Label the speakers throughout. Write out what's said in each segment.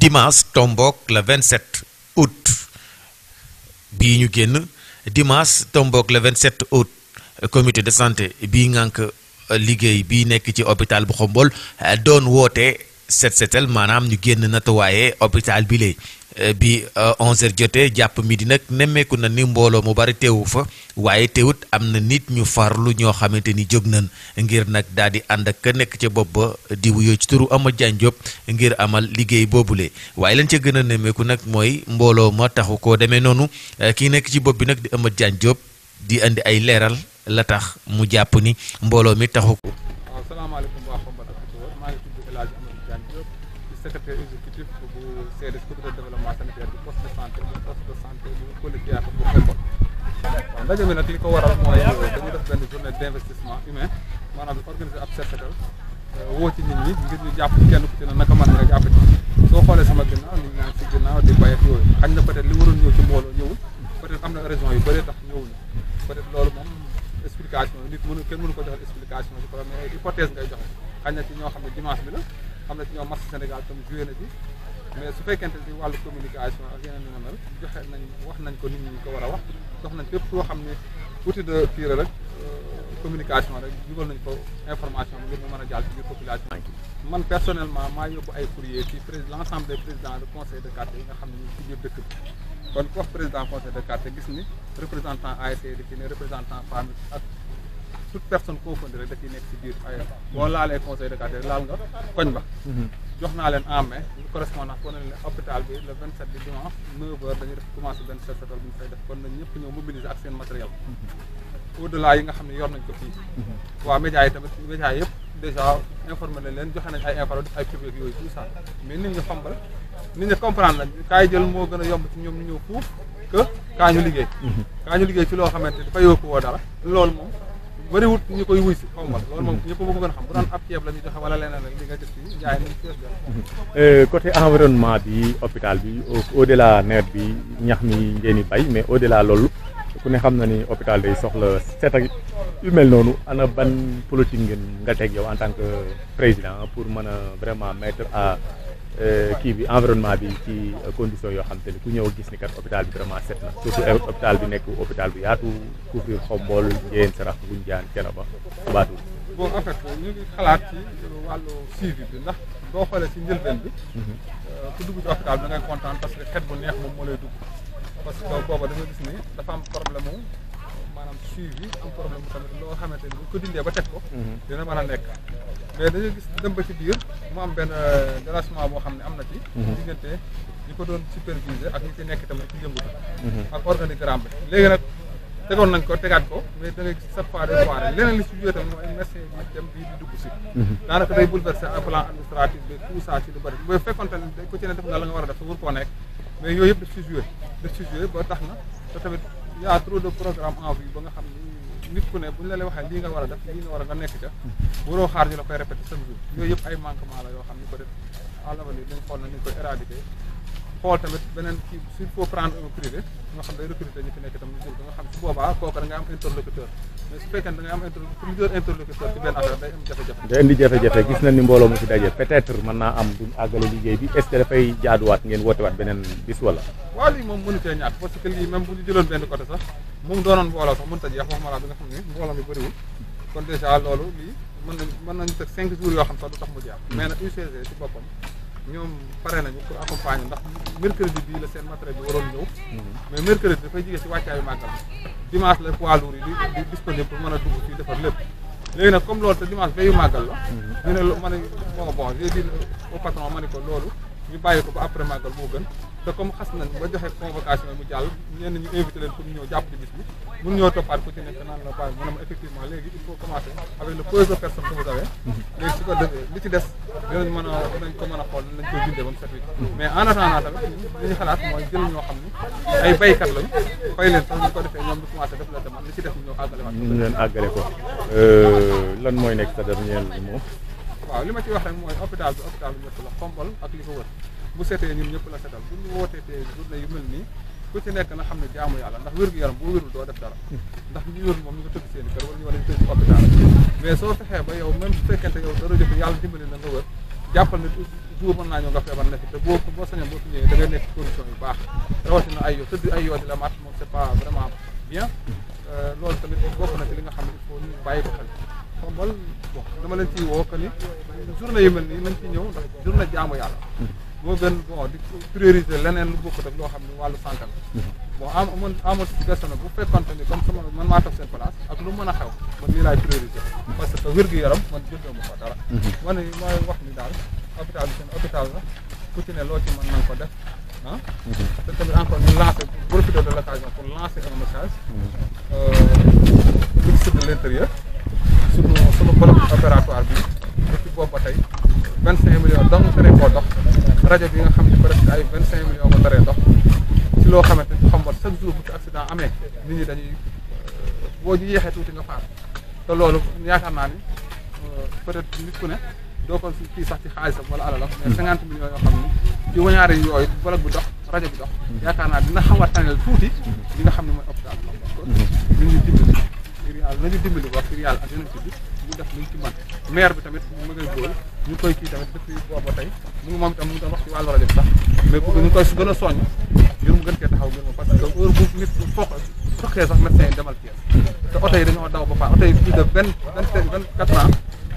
Speaker 1: dimanche tombook le 27 août bii ñu génn dimanche tombook le 27 août comité de santé bii ngànk liggéey bii nekk ci hôpital bu Xombol doon woote set setal maanaam ñu génn nattuwaaye hôpital bi lay bi 11h jotee jàpp midi nag nemmeeku na ni mbooloo mu bari teewu fa waaye teewut am na nit ñu farlu ñoo xamante ni jóg nañ ngir nag daal di ànd ak ka nekk ca bopp ba di wuyoo ci turu Amath Diagne Diop ngir amal liggéey boobule waaye lañ ca gën a nemmeeku nag mooy mbooloo ma taxu koo demee noonu kii nekk ci bopp bi nag di Amath Diagne Diop di indi ay leeral la tax mu jàpp ni mbooloo mi taxu ko.
Speaker 2: waaw salaamaaleykum waa Xombol ak maa ngi tudd El Hadj Amath Diagne Diop di secrétaire exécutif bu CDS comité de développement sanitaire du poste de santé bu collégial bu Xombol. waaw ndaje mi nag li ko waral mooy dañuy def benn journée d' investissement humain maanaam organiser ab set setal woo ci nit ñi ngir ñu jàpp ci kenn ku ci ne naka mën nga jàpp ci soo xoolee sama ginnaaw nit ñaa ngi si ginnaaw di bay ak yooyu xañ na peut être li waroon ñëw ci mbooloo ñëwul peut être am na raison yu bëree tax ñëwuñu peut être loolu moom explication nit kenn mënu ko joxe explication ci problème mais hypothèse ngay joxe xañ na ci ñoo xam ne dimanche bi la am na ci ñoo match Sénégal tam joué na ci mais su fekkente ci wàllu communication ak yeneen yu mel joxe nañ wax nañ ko nit ñi ko war a wax dox nañ fépp koo xam ne outil de tir rek communication rek dugal nañ ko information bi ngir mu mën a jàll ci biir population man personnellement maa yóbbu ay courrier ci l' ensemble des présidents de conseil de quartier yi nga xam ne ñu ci biir dëkk bi kon ku wax président conseil de quartier gis ni représentant ASC da ciy ne représentant famille ak toute personne confondue rek da ciy nekk si biir ay boo laalee conseil de quartier laal nga koñ ba jox naa leen en main correspondance ko ne leen hôpital bi le 27 bi dimanche 9h dañuy def commencé benn set setal bu ñu fay def kon nañ ñëpp ñëw mobiliser ak seen matériel au delà yi nga xam ne yor nañ ko fii waa médias yi tamit médias yëpp déjà informé nañ leen joxe nañ ay info def ay public yooyu tout ça mais nit ñi Xombol nit ñi comprendre nañ kaay jël moo gën a yomb ci ñoom ñu ñëw fuuf que kaa ñu liggéey kaa ñu liggéey ci loo xamante dafa yokku woo dara loolu moom bëriwut ñu koy wuy si Xombol loolu moom ñëpp bëgg gën a xam bu doon ab ceeb la ñuy joxe wala leneen rek li nga gis fii njaay nañ fees del
Speaker 3: côté environnement bi hôpital bi au delà nawet bi ñax mi ngeen di bay mais au delà loolu ku ne xam na ni hôpital day soxla set ak yu mel noonu ana ban politique ngeen nga teg yow en tant que président pour mën a vraiment mettre à kii bi environnement bi ci condition yoo xam te ni ku ñëw gis ni kat hôpital bi vraiment set na surtout hôpital bi nekk hôpital bi yaatu couvrir Xombol Ndiéyène Sarax Ngoundiane Thiénaba Batoul.
Speaker 2: bon en fait ñu ngi xalaat ci wàllu suivi bi ndax boo xoolee ci njëlbeen bi ku dugg ci hôpital bi da ngay kontaan parce que xet bu neex moom moo lay dugg parce que booba da nga gis ni dafa am problème mu maanaam suivi am problème mu tamit loo xamante ni bu ko dindee ba teg ko dina mën a nekk mais dañuy gis dem ba ci biir mu am benn dérangement boo xam ne am na ci diggante ñi ko doon superviser ak ñi ci nekk tamit ci yëngutu ak organigramme bi léegi nag tegoon nañ ko tegaat ko mais da ngay gis chaque fois day foire leneen li si joué tamit mooy médecin bi dem bii di dugg si daanaka day bouleverser un plan administratif bi tout ça ci lu bëri booy fekkonte ne ku ci ne def nga la nga war a def sa wër koo nekk mais yooyu yëpp daf si joué ba tax na te tamit y a trop de programme en vue ba nga xam ni nit ku ne bu ñu la lay waxee lii nga war a def lii nga war a nga nekk ca waroo xaar ñu la koy répété chaque jour yooyu yëpp ay manquement la yoo xam ni peut être à l'avenir dañ xool na ñu koy éradiquer xool tamit beneen kii s'il faut prendre un privé nga xam day recruter ñu fi nekk tam ñu jël ba nga xam su boobaa kooku da nga am interlocuteur mais su fekkee da nga am plusieurs interlocuteurs ci benn affaire day am jafe-jafe
Speaker 3: day indi jafe-jafe gis nañ ni mbooloo mu fi daje peut-être mën naa am duñ àggale liggéey bi est-ce que dafay jaaduwaat ngeen wootewaat beneen bis wala
Speaker 2: waaw lii moom mënu cee ñàkk parce que lii même bu ñu jëloon benn côté sax moom doonoon mbooloo sax mënut a jeex waxuma laa bi nga xam ne mbooloo mi bëriwul kon déjà loolu lii mën nañu teg 5 jours yoo xam sax du tax mu jeex mais nag UCG ci boppam ñoom pare nañu pour accompagner ndax mercredi bii la seen matériel bi waroon ñëw mais mercredi dafay jigee ci wàccaayu màggal dimanche la poids lourd yi di disponible pour mën a dugg fii defar lépp léegi nag comme loolu te dimanche bayu màggal la ñu ne ma ne moo bon j'ai dit au patron ma ne ko loolu ñu bàyyi ko ba après màggal moo gën te comme xas nañ ba joxe convocation mu jàll ñenn ñu invité leen pour ñu ñëw jàpp ci bis bi mun ñoo toppaat ku ci nekk naan la bàyyi mu ne ma effectivement léegi il faut commencer avec le peu de personnes que vous avez léegi su ko defee li ci des dinañ ko mën a xool nañ koy bindee ba mu set wi mais en attendant tamit li ñu xalaat mooy jël ñoo xam ni ay baykat lañ fay leen sax ñu ko defee ñoom ñu commencé def la demande li ci des ñu ñëw àggale waat
Speaker 3: ñu leen àggale ko lan mooy nekk sa dernier mot
Speaker 2: waaw li ma ci wax rek mooy hôpital bi ñëpp la Xombol ak li ko wër bu setee ñun ñëpp la setal bu ñu wootee te journée yu mel nii ku ci nekk na xam ne jaamu yàlla ndax wér-gu-yaram boo wérul doo def dara ndax ñu wérul moom ñu nga tëdd seen i kër wala ñu tëdd ci hôpital mais soo fexee ba yow même su fekkente yow dara jëf yàlla dimbali na nga wër jàppal ne jour mën naa ñëw nga feebar nekk te boo sañoon boo fi ñëwee da ngay nekk condition yu baax rawatina ay yow tëdd ay yoo di la mat moom c'est pas vraiment bien loolu tamit bokk na ci li nga xam ne il faut ñu bàyyi ko xel Xombol bon dama leen ciy woo que ni journée yu mel nii nañ ci ñëw ndax journée jaamu yàlla moo gën bon di prioriser leneen lu bokkut ak loo xam ne wàllu santé la bon amoon si personne bu fekkonte ni comme sama man maa toog seen place ak lu mën a xew man nii laay prioriser parce que wér-gu-yaram man jëndoo ma ko dara man mooy wax ni daal hôpital bi seen hôpital la ku ci ne loo ci mën nañ ko def ah te tamit encore ñu lancer profiter de l'occasion pour lancer un message ministre de l'intérieur sunu bloc opératoire bi depuis boobu ba tey 25 millions donc tere koo dox rajo bi nga xam ne presque ay 25 millions ko taree dox ci loo xamante ni Xombol chaque jour bu ci accident amee nit ñi dañuy boo ji yéexee tuuti nga faat te loolu yaakaar naa ni peut-être nit ku ne doo ko kii sax ci xaalisam wala alalam mais 50 millions yoo xam ne ci wañaari yooyu bloc bi dox rajo bi dox yaakaar naa dina xaw a taneel tuuti li nga xam ne mooy hôpital Xombol nit ñi dimbali ngir yàlla nañu dimbali wax ngir yàlla ak yeneen ci bi ñu def luñ ci mën maire bi tamit mu ngay góol ñu koy kii tamit depuis booba tey mu ngi moom itam mu ngi doon wax ci wàllu rajo bi sax mais bu ñu koy gën a soññ ngir mu gën cee taxaw gën ma parce que heure bu nit foqee sax médecin yi demal Thiès te oto yi dañoo daw ba pare oto yi plus de 24 ans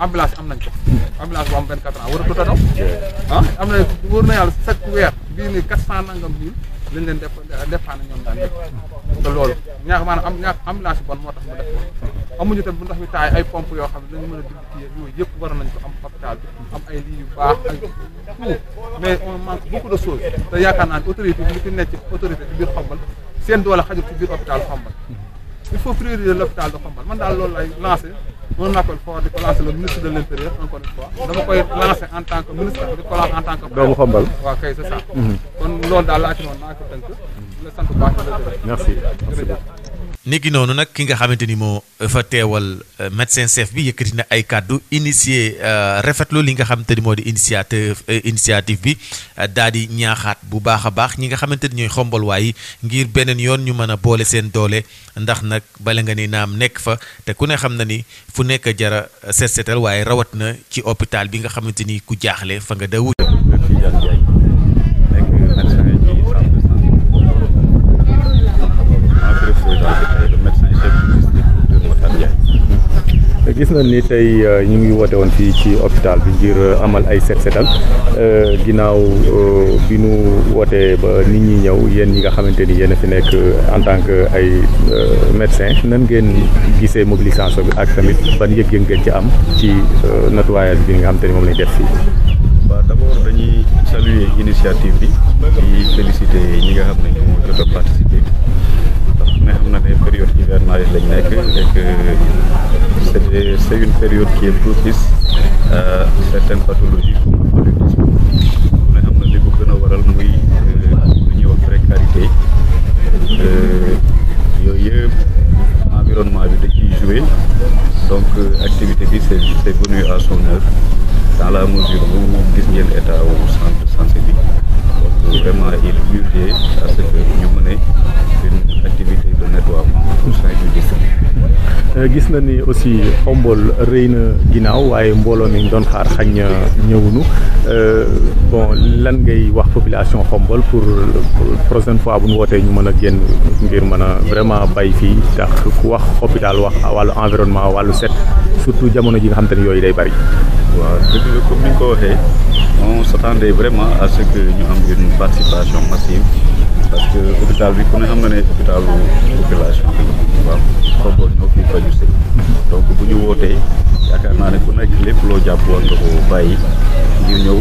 Speaker 2: ambulance am nañ ko ambulance bu am 24 ans waratu ta daw ah am na wóor na yàlla chaque weer bii ni 400 nangam mille lañ leen defaane ñoom daan nekk te loolu ñaak ambulance yi bon moo tax mu def ko amuñu tam bu ndox mi taay ay pompe yoo xam ne dañu mën a dimb ci yooyu yëpp war nañ ko am hôpital bi am ay lii yu baax ay tout mais on manque beaucoup de choses te yaakaar naa ne autorité bi li fi nekk ci autorité ci biir Xombol seen doole xajul ci biir hôpital Xombol il faut prioriser l'hôpital de Xombol man daal loolu lay lancé un appel fort di ko lancer le ministre de l'intérieur encore une fois dama koy lancer en tant que ministre di ko lancer en tant que
Speaker 3: doomu Xombol
Speaker 2: waaw kay c'est ça kon loolu daal laa ci noonu naa ko tënk di la sant bu baax
Speaker 3: merci
Speaker 1: niki noonu nag ki nga xamante ni moo fa teewal médecin chef bi yëkkati na ay kàddu initié rafetlu li nga xamante ni moo di initiative bi daal di ñaaxaat bu baax a baax ñi nga xamante ni ñooy Xombol waaye ngir beneen yoon ñu mën a boole seen doole ndax nag bala nga ni naam nekk fa te ku ne xam na ni fu nekk jara seetal waaye rawat na ci hôpital bi nga xamante ni ku jaaxle fa nga dawut
Speaker 3: gis nañ ni tey ñu ngi woote woon fii ci hôpital bi ngir amal ay setal ginnaaw bi nu wootee ba nit ñi ñëw yéen ñi nga xamante ni yéen a fi nekk en tant que ay médecin nan ngeen gisee mobilisation bi ak tamit ban yëg-yëg ngeen ci am ci nettoyage bi nga xamante ni moom lañ def fii.
Speaker 4: waaw d'abord dañuy saluer initiative bi di féliciter ñi nga xam ne ñoo jot a participer ndax ne xam na ne période hivernale lañ nekk et que c'est une période qui est propice à certaines pathologies comme le paludisme ne xam na li ko gën a waral muy lu ñuy wax précarité yooyu yëpp environnement bi da ciy jouer donc activité bi c'est venu à son heure dans la mesure où gis ngeen état wu centre santé bi donc vraiment il urgait à ce que ñu mën une activité de nettoiement au sein du district.
Speaker 3: gis na ni aussi Xombol rëy na ginnaaw waaye mbooloo mi ñu doon xaar xañ na ñëwunu bon lan ngay wax population Xombol pour prochaine fois bu ñu wootee ñu mën a génn ngir mën a vraiment bay fii ndax ku wax hôpital wax wàllu environnement wàllu set surtout jamono ji nga xam te ne yooyu day bari.
Speaker 4: waaw dëgg la comme ni nga ko waxee on s'attendait vraiment à ce que ñu am une participation massive parce que hôpital bi ku ne xam na ne hôpitalu population bi waaw Xombol ñoo fi faju si donc bu ñu wootee yaakaar naa ne ku nekk lépp loo jàpp war nga ko bàyyi ngir ñëw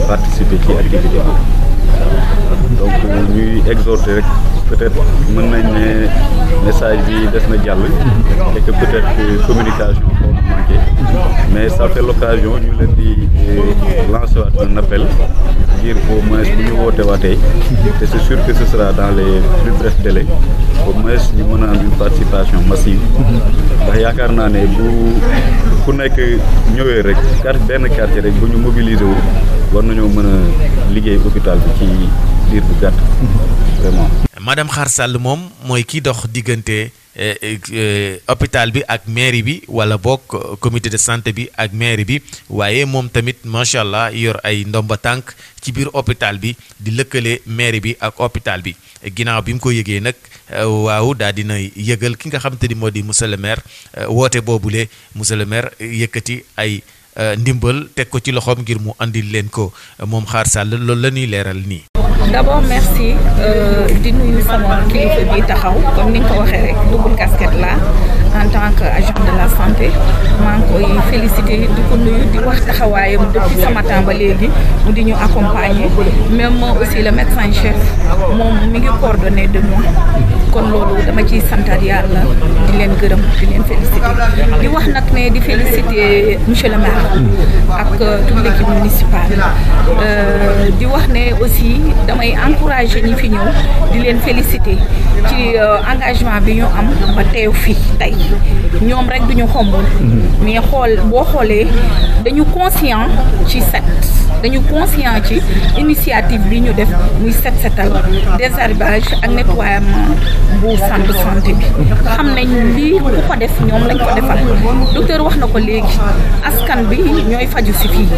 Speaker 4: participer ci activité bi donc ñuy exhorter rek peut-être mën nañ ne message bi des na jàll et que peut-être communication xaw na manqué mais ça fait l'occasion ñu leen di lancer waat un appel ngir au moins bu ñu woote waatee te c'est sûr que ce sera dans les plus brefs délais au moins ñu mën a am une participation massive ndax yaakaar naa ne bu ku nekk ñëwee rek benn quartier rek bu ñu mobiliser wu war nañoo mën a liggéey hôpital bi ci diir bu gàtt vraiment.
Speaker 1: madame Khar Sall moom mooy ki dox diggante hôpital bi ak mairie bi wala bokk comité de santé bi ak mairie bi waaye moom tamit macha allah yor ay ndomba tànk ci biir hôpital bi di lëkkale mairie bi ak hôpital bi ginnaaw bi mu ko yëgee nag waaw daal dina yëgal ki nga xamante ni moo di monsieur le maire woote boobule monsieur le maire yëkkati ay ndimbal teg ko ci loxoom ngir mu andil leen ko moom Khar Sall loolu la ñuy leeral nii.
Speaker 5: D'abord merci di nuyu sama kilifa bi taxaw comme ni nga ko waxee rek double casquette la en tant que agent de la santé maa ngi koy féliciter di ko nuyu di wax taxawaayam depuis ce matin ba léegi mu di ñu accompagner même aussi le médecin chef moom mi ngi coordonné de moi kon loolu dama ciy santaat yàlla di leen gërëm di leen féliciter di wax nag ne di féliciter monsieur le maire ak toute l'équipe municipale di wax ne aussi damay encourager ñi fi ñëw di leen féliciter ci engagement bi ñu am ba teew fii tey ñoom rek duñu xombul mais boo xoolee dañu conscient ci dañu conscient ci initiative bi ñu def muy setal désherbage ak nettoiement bu centre de santé bi xam nañ lii ku ko def ñoom lañ ko defal docteur wax na ko léegi askan bi ñooy faju si fii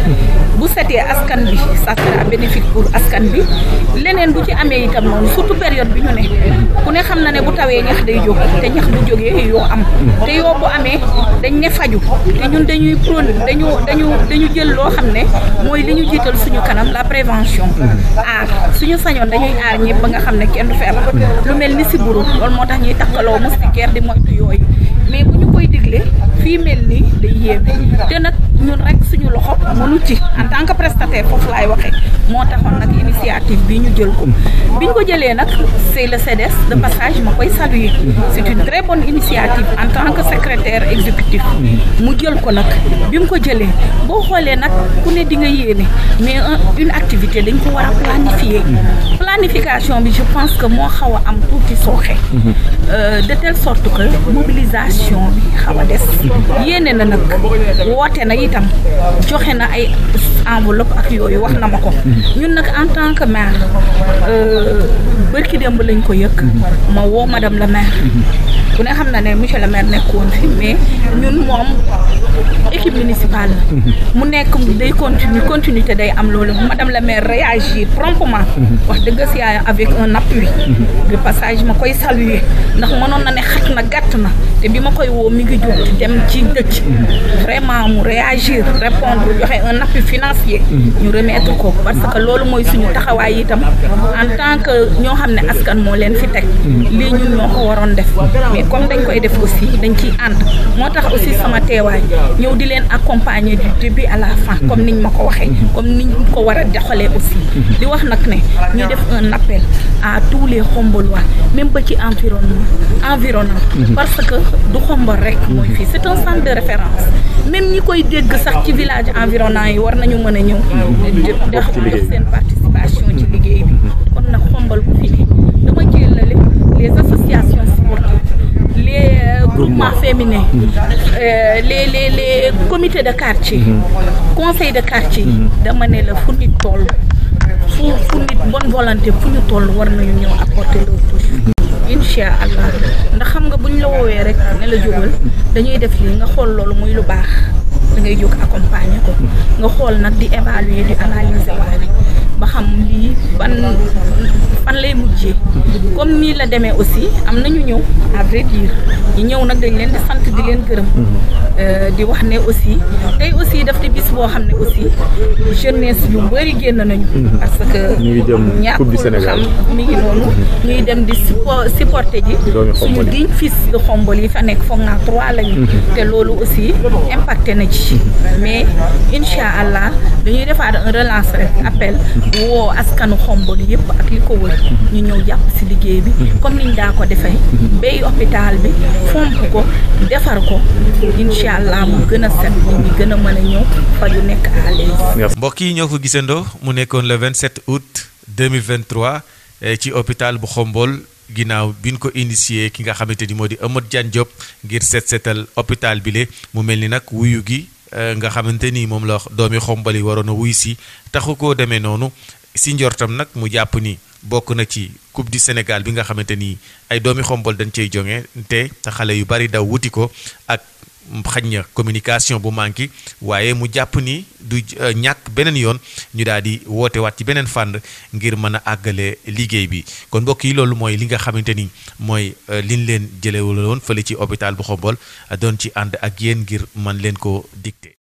Speaker 5: bu setee askan bi ça sera bénéfique pour askan bi leneen bu ci amee itam noonu surtout période bi ñu ne ku ne xam na ne bu tawee ñax day jóg te ñax bu jógee yoo am te yoo bu amee dañ ne faju te ñun dañuy dañu jël loo xam ne mooy li ñu jiital suñu kanam la prévention aar suñu sañoon dañuy aar ñëpp ba nga xam ne kenn du feebar lu mel ni sibbiru loolu moo tax ñuy takkaloo moustiquaire di moytu yooyu mais bu ñu koy digle fii mel nii day yéeme te nag ñun rek suñu loxo mënu ci en tant que prestataire foofu laay waxee moo taxoon nag initiative bi ñu jël ko biñ ko jëlee nag c'est le CDS de passage ma koy saluer c'est une très bonne initiative en tant que secrétaire exécutif mu jël ko nag bi mu ko jëlee boo xoolee nag ku ne di nga yéene mais une activité dañ ko war a planification bi je pense que moo xaw a am tuuti sooxe de telle sorte que mobilisation bi xaw a des yéene na nag woote na itam joxe na ay enveloppe ak yooyu wax na ma ko ñun nag en tant que maire bërki démb lañ ko yëg ma woo madame la maire ku ne xam na ne monsieur le maire nekkoon fi mais ñun moom équipe municipale mu nekk day continuité day am loolu madame la maire réagir promptement wax dëgg si yaay avec un appui de passage ma koy saluer ndax mënoon na ne xat na gàtt na te bi ma koy woo mi ngi jóg dem ci dëkk vraiment mu réagir répondre joxe un appui financier ñu remettre ko parce que loolu mooy suñu taxawaay itam en tant que ñoo xam ne askan moo leen fi teg lii ñun ñoo ko waroon def mais comme dañ koy def aussi dañ ciy ànd moo tax aussi sama teewaay ñëw di leen accompagner du début à la fin comme niñ ma ko waxee comme niñ ko war a doxalee aussi di wax nag ne ñu def un appel à tous les Khombolois même ba ci environnant parce que du Khombol rek mooy fii c'est un centre de référence même ñi koy dégg sax ci village environnant yi war nañu mën a ñëw def seen participation ci liggéey bi kon nag Khombol bu fi ne dama jëlale les associations sportives les groupements féminins les comités de quartier conseil de quartier dama ne la fu nit toll fu nit bonne volonté fu ñu toll war nañu ñëw apporter leur touche incha allah ndax xam nga buñ la woowee rek ne la jógal dañuy def lii nga xool loolu muy lu baax da ngay jóg accompagner ko nga xool nag di évaluer di analyser waale ba xam lii fan lay mujjee comme nii la demee aussi am nañu ñëw à vrai dire ñi ñëw nag dañ leen di sant di leen gërëm di wax ne aussi tey aussi daf di bis boo xam ne aussi jeunesse yu bëri génn nañu parce que ñàkkul xam mi ngi noonu ñuy dem di supporter ji suñu diñ fils de Khombol yi fa nekk foog naa 3 lañu te loolu aussi impacté na ci mais incha allah dañuy defaat un relance rek appel woo askanu Khombol yëpp ak li ko wër ñu ñëw jàpp si liggéey bi comme niñ daa ko defee bay hôpital bi fomp ko defar ko incha allah mu gën a set ñi gën a mën a ñëw fa yu nekk à l'aise.
Speaker 1: mbokk yi ñoo ko gisandoo mu nekkoon le 27 août 2023 ci hôpital bu Khombol ginnaaw bi ñu ko initié ki nga xamante ni moo di Amadou Diagne Diop ngir setal hôpital bi le mu mel ni nag wuyu gi nga xamante ni moom la doomi Khombol yi waroon a wuy si taxu koo demee noonu si njortam nag mu jàpp ni bokk na ci Coupe du Sénégal bi nga xamante ni ay doomi Xombol dañ cey jonge te xale yu bari daw wuti ko ak xañ na communication bu manqué waaye mu jàpp ni du ñàkk beneen yoon ñu daal di woote waat ci beneen fànn ngir mën a àggale liggéey bi kon mbokk yi loolu mooy li nga xamante ni mooy liñ leen jëlewuloon fële ci hôpital bu Xombol doon ci ànd ak yéen ngir man leen ko dicté